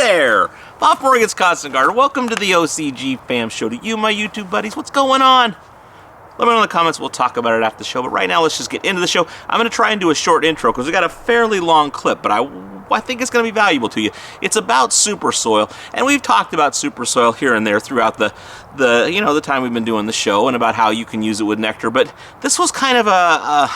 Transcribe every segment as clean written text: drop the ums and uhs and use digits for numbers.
there! Bob from Oregon's Constant Garden. Welcome to the OCGFAM show. To you, my YouTube buddies, what's going on? Let me know in the comments. We'll talk about it after the show. But right now, let's just get into the show. I'm going to try and do a short intro because we got a fairly long clip, but I think it's going to be valuable to you. It's about super soil, and we've talked about super soil here and there throughout the time we've been doing the show, and about how you can use it with Nectar. But this was kind of a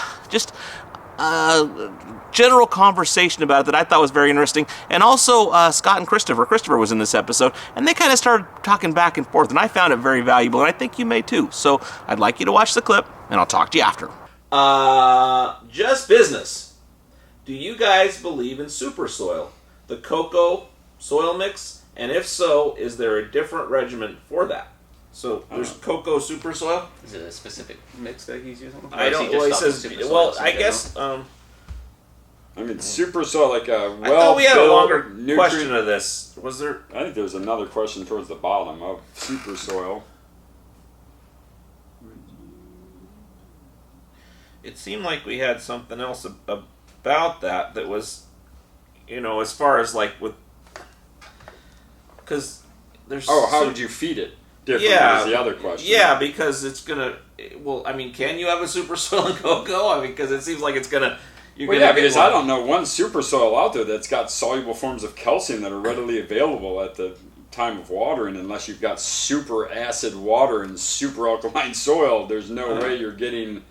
general conversation about it that I thought was very interesting. And also Scott and Christopher was in this episode, and they kind of started talking back and forth, and I found it very valuable, and I think you may too. So I'd like you to watch the clip, and I'll talk to you after. Just business. Do you guys believe in super soil, the cocoa soil mix? And if so, is there a different regimen for that? So there's cocoa super soil. Is it a specific mix that he's using? I don't. Well, he says. Well, I guess. I mean, super soil, like a well-built, I thought we had a longer nutrient. question of this. Was there? I think there's another question towards the bottom of super soil. It seemed like we had something else about that was, as far as like with, because there's. Oh, how would you feed it? Different is the other question. Yeah, because it's gonna. Well, I mean, can you have a super soil in cocoa? I mean, because it seems like it's gonna. Because I don't know one super soil out there that's got soluble forms of calcium that are readily available at the time of watering, unless you've got super acid water and super alkaline soil. There's no way you're getting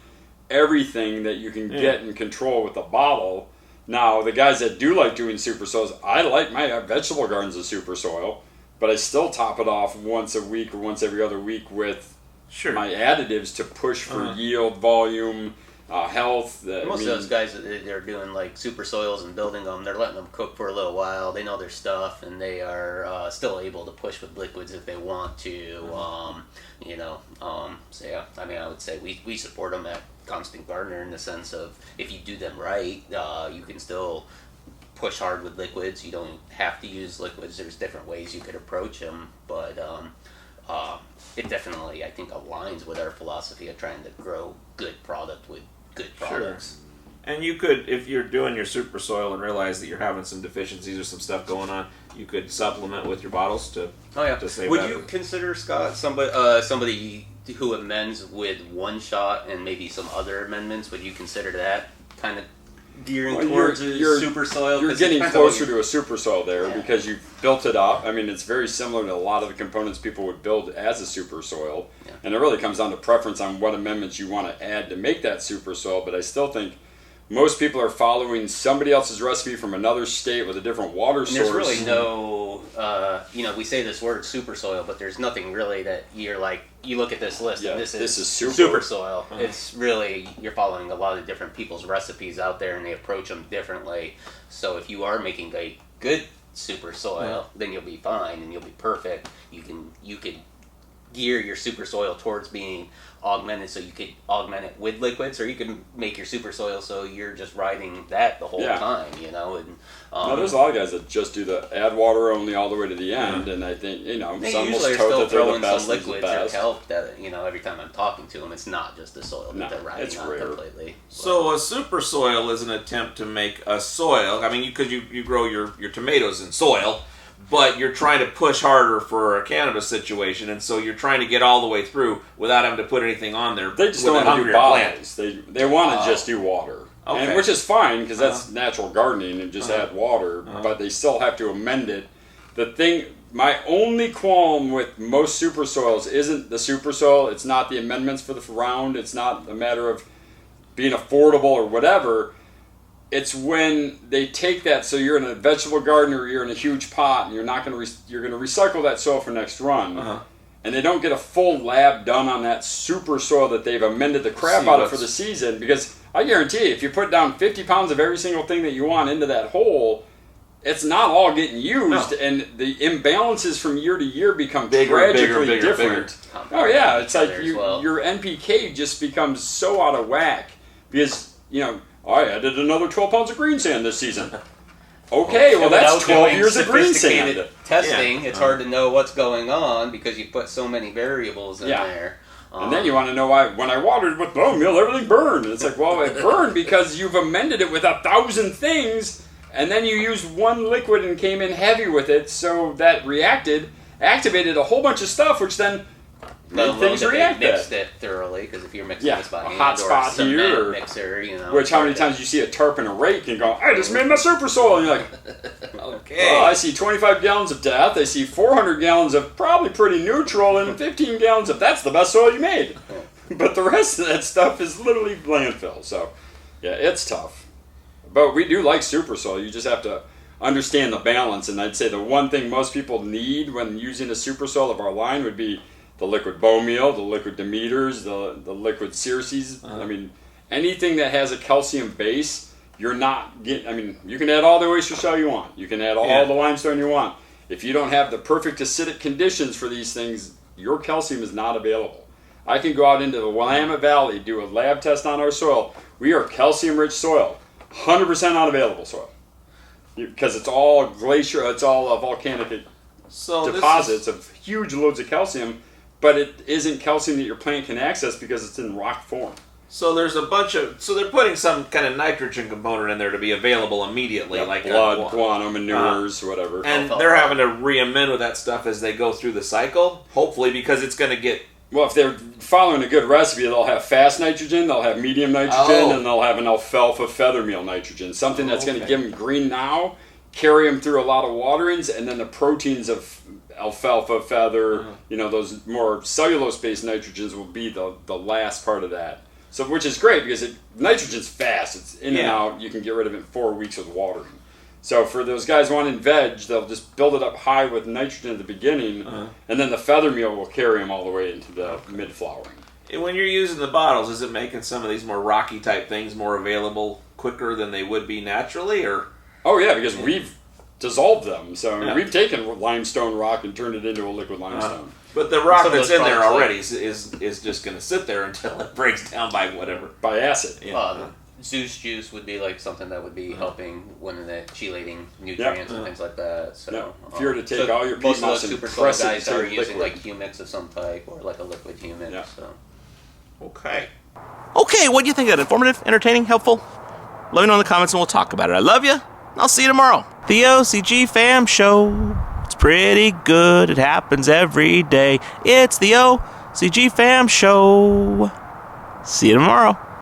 everything that you can get and control with a bottle. Now, the guys that do like doing super soils, I like my vegetable gardens as super soil, but I still top it off once a week or once every other week with my additives to push for yield, volume, health. Most of those guys, they're doing like super soils and building them, they're letting them cook for a little while. They know their stuff, and they are still able to push with liquids if they want to. So yeah, I mean, I would say we support them at Constant Gardener in the sense of if you do them right, you can still push hard with liquids. You don't have to use liquids. There's different ways you could approach them, but it definitely, I think, aligns with our philosophy of trying to grow good product with good products. Sure. And you could, if you're doing your super soil and realize that you're having some deficiencies or some stuff going on, you could supplement with your bottles to save. Would you consider, Scott, somebody who amends with one shot and maybe some other amendments? Would you consider that kind of gearing towards super soil? You're getting closer to a super soil there because you've built it up. I mean, it's very similar to a lot of the components people would build as a super soil. Yeah. And it really comes down to preference on what amendments you want to add to make that super soil. But I still think most people are following somebody else's recipe from another state with a different water source. There's really no, we say this word super soil, but there's nothing really that you're like, you look at this list and this is super soil. It's really, you're following a lot of different people's recipes out there and they approach them differently. So if you are making a good super soil, then you'll be fine and you'll be perfect. You could gear your super soil towards being augmented, so you could augment it with liquids, or you can make your super soil so you're just riding that the whole time, And there's a lot of guys that just do the add water only all the way to the end, and I think some usually are still throwing some liquids or kelp that every time I'm talking to them, it's not just the soil that they're riding on completely. So a super soil is an attempt to make a soil. I mean, because you grow your tomatoes in soil, but you're trying to push harder for a cannabis situation, and so you're trying to get all the way through without having to put anything on there. They just don't want to do bottles. They want to just do water, which is fine because that's natural gardening and just add water. But they still have to amend it. My only qualm with most super soils isn't the super soil. It's not the amendments for the round. It's not a matter of being affordable or whatever. It's when they take that, so you're in a vegetable garden or you're in a huge pot, and you're going to recycle that soil for next run, and they don't get a full lab done on that super soil that they've amended the crap out of for the season. Because I guarantee you, if you put down 50 pounds of every single thing that you want into that hole, it's not all getting used, and the imbalances from year to year become tragically different. Oh yeah, it's like your NPK just becomes so out of whack because I added another 12 pounds of green sand this season. Okay, well that's 12 years of green sand. Testing, it's hard to know what's going on because you put so many variables in there. And then you want to know why, when I watered with bone meal, everything burned. It's like, well, it burned because you've amended it with 1,000 things and then you used one liquid and came in heavy with it, so that activated a whole bunch of stuff, which then made things react. Mixed it thoroughly, because if you're mixing this by a hand hot or spot a cement here, mixer, you know. Which how many times you see a tarp and a rake and go, I just made my super soil, and you're like, okay. Well, I see 25 gallons of death, I see 400 gallons of probably pretty neutral, and 15 gallons of that's the best soil you made. But the rest of that stuff is literally landfill. So, yeah, it's tough. But we do like super soil. You just have to understand the balance. And I'd say the one thing most people need when using a super soil of our line would be the liquid bone meal, the liquid Demeters, the liquid Circes. I mean, anything that has a calcium base, you're not getting. I mean, you can add all the oyster shell you want. You can add all the limestone you want. If you don't have the perfect acidic conditions for these things, your calcium is not available. I can go out into the Willamette Valley, do a lab test on our soil. We are calcium-rich soil, 100% unavailable soil, because it's all glacier, it's all volcanic deposits of huge loads of calcium, but it isn't calcium that your plant can access because it's in rock form. So there's a bunch of, so they're putting some kind of nitrogen component in there to be available immediately, like blood, guano, manures, whatever. And they're having to re-amend with that stuff as they go through the cycle, hopefully, because it's going to get. Well, if they're following a good recipe, they'll have fast nitrogen, they'll have medium nitrogen, and they'll have an alfalfa feather meal nitrogen. Something that's going to give them green now, carry them through a lot of waterings, and then the proteins of alfalfa, feather, you know, those more cellulose-based nitrogens will be the last part of that. So, which is great because nitrogen's fast. It's in and out. You can get rid of it in 4 weeks with watering. So for those guys wanting veg, they'll just build it up high with nitrogen at the beginning, and then the feather meal will carry them all the way into the mid-flowering. And when you're using the bottles, is it making some of these more rocky type things more available quicker than they would be naturally, or? Oh yeah, because we've dissolved them. So we've taken limestone rock and turned it into a liquid limestone. But the rock that's in there already is just going to sit there until it breaks down by whatever. By acid. Zeus juice would be like something that would be helping when the chelating nutrients and things like that. So if you were to take all your most of those and super soil guys are liquid. using like humics of some type or like a liquid humic. Yeah. So. Okay, what do you think of that? Informative, entertaining, helpful? Let me know in the comments and we'll talk about it. I love you. I'll see you tomorrow. The OCG Fam Show. It's pretty good. It happens every day. It's the OCG Fam Show. See you tomorrow.